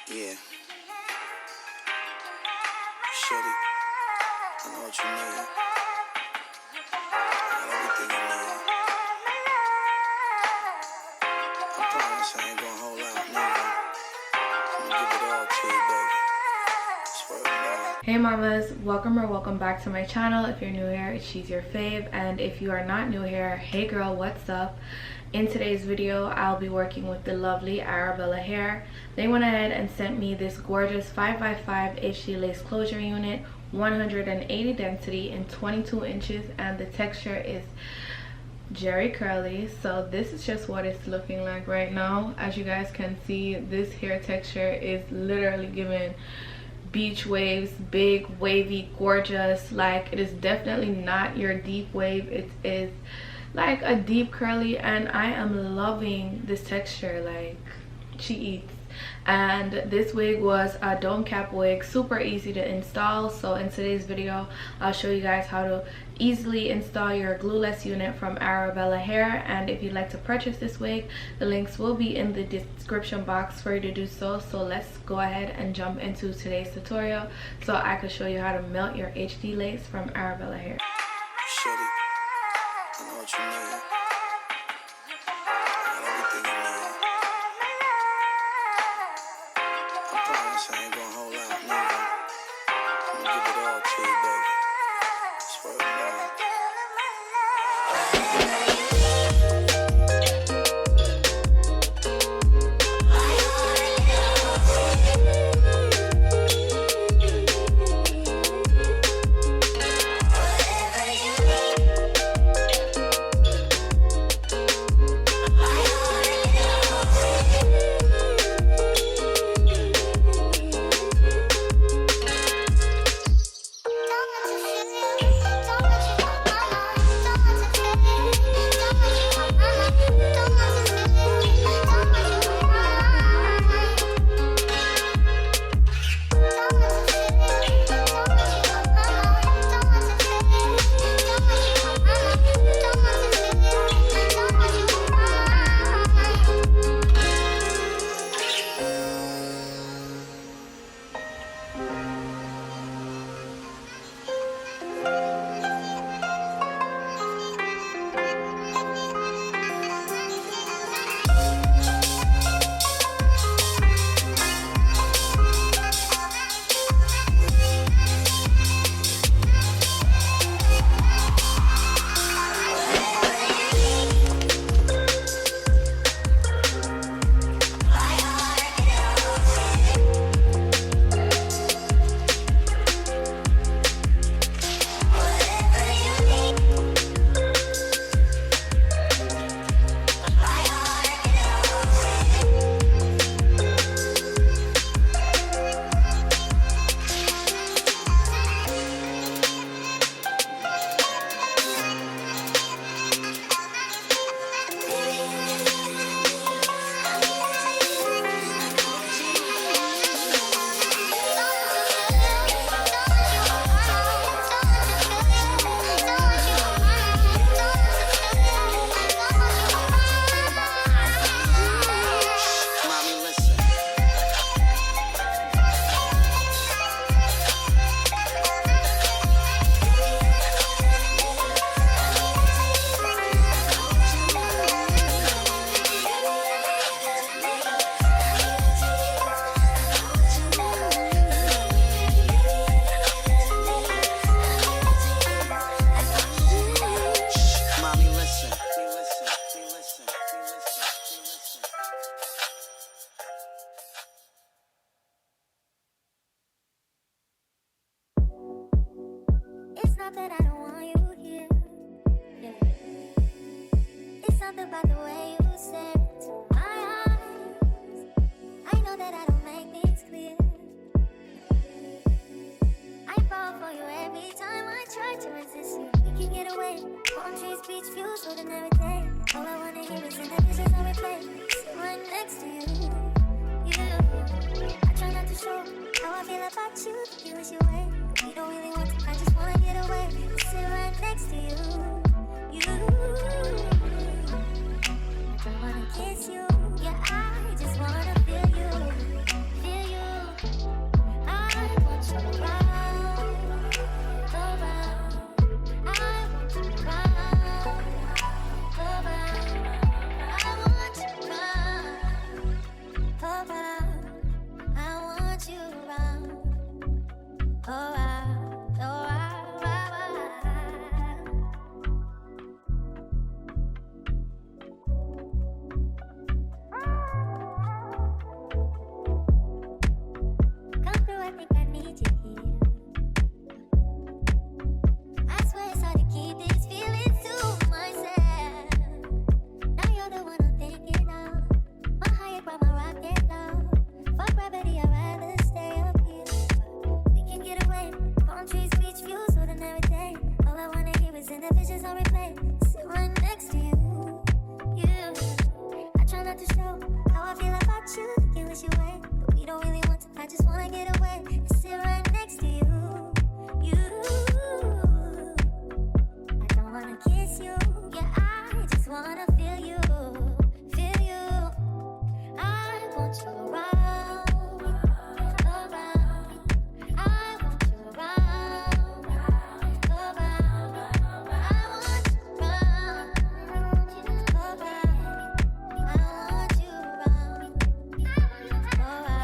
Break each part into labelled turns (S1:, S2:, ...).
S1: Yeah. Shorty, I know what you need. I got everything you need. I promise I ain't gonna hold out, nigga. I'm gonna give it all to you, baby. Swear to God.
S2: Hey mamas, welcome or welcome back to my channel. If you're new here, she's your fave, and if you are not new here, hey girl, what's up? In today's video, I'll be working with the lovely Arabella hair. They went ahead and sent me this gorgeous 5x5 HD lace closure unit, 180 density and 22 inches, and the texture is Jerry curly. So this is just what it's looking like right now. As you guys can see, this hair texture is literally giving beach waves, big, wavy, gorgeous. Like, it is definitely not your deep wave. It is like a deep curly, and I am loving this texture. Like, she eats. And this wig was a dome cap wig, super easy to install. So in today's video, I'll show you guys how to easily install your glueless unit from Arabella hair. And if you'd like to purchase this wig, the links will be in the description box for you to do so. So let's go ahead and jump into today's tutorial so I can show you how to melt your HD lace from Arabella hair.
S1: Shorty, I know what you need. I got everything you need. I promise I ain't gonna hold out, nigga. I'm gonna give it all to you, baby. Swear to God.
S3: It's not that I don't want you here. Yeah. It's something about the way you stare into my eyes. I know that I don't make things clear. I fall for you every time I try to resist you. We can get away. Palm trees, beach views, ordinary day. All I wanna hear is in the dishes I replay. Sit right next to you. You. I try not to show how I feel about you. You wish you away. You don't really want to, I just wanna get away. Sit right next to you. I don't wanna kiss you. Yeah, I just wanna feel you. Feel you. push you away, but we don't really want to. I just wanna get away and sit right next to you. I don't wanna kiss you, yeah, I just wanna feel you, feel you. I want you around, around. I want you around, around. I want you around, around. I want you around, around,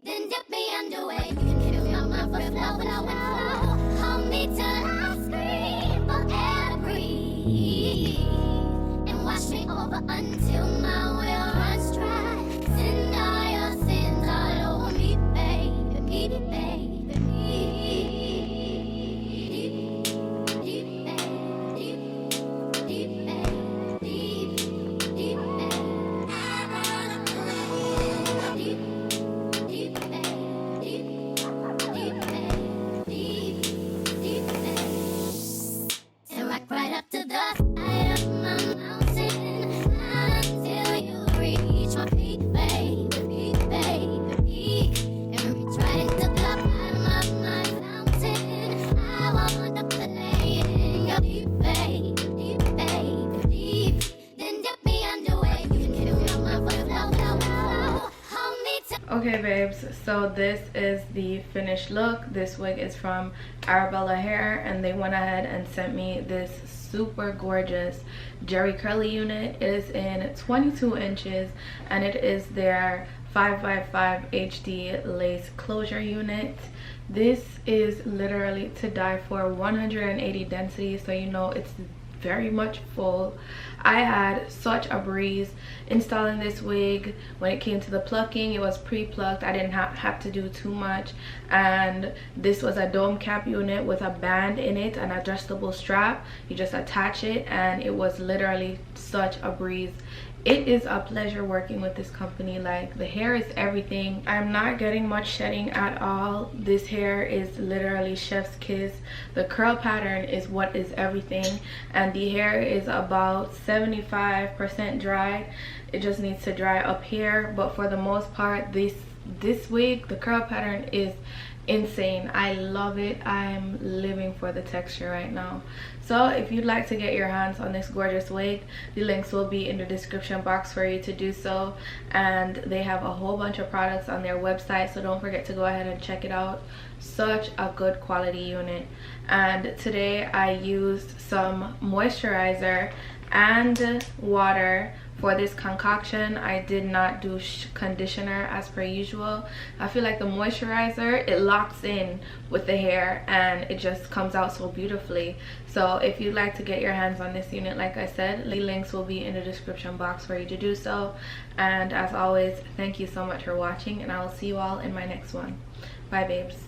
S3: then dip me underway. You can fill my mind for flow, flow, flow. Hold me till I scream for air to breathe, and wash me over until my will runs dry. Send all your sins all over me, baby, baby, baby, deep, deep, deep, deep, deep, deep, deep, and rock right up to the side of my mountain until you reach my peak, baby, peak, baby, peak, and reach right into the bottom of my fountain. I want up to lay in your deep, baby, deep, baby, deep. Then dip me underway. You can kill your mind for flow, flow, flow. Hold me to.
S2: Okay babes, so this is the finished look. This wig is from Arabella Hair, and they went ahead and sent me this super gorgeous Jerry curly unit. It is in 22 inches and it is their 5x5 HD lace closure unit. This is literally to die for. 180 density, so you know it's very much full. I had such a breeze installing this wig. When it came to the plucking, it was pre-plucked. I didn't have to do too much, and this was a dome cap unit with a band in it, an adjustable strap. You just attach it, and it was literally such a breeze. It is a pleasure working with this company. Like, the hair is everything. I'm not getting much shedding at all. This hair is literally chef's kiss. The curl pattern is what is everything, and the hair is about 75% dry. It just needs to dry up here, but for the most part, this wig, the curl pattern is insane. I love it. I'm living for the texture right now. So if you'd like to get your hands on this gorgeous wig, the links will be in the description box for you to do so, and they have a whole bunch of products on their website, so don't forget to go ahead and check it out. Such a good quality unit. And today I used some moisturizer and water for this concoction. I did not do conditioner as per usual. I feel like the moisturizer, it locks in with the hair and it just comes out so beautifully. So if you'd like to get your hands on this unit, like I said, the links will be in the description box for you to do so. And as always, thank you so much for watching, and I will see you all in my next one. Bye babes.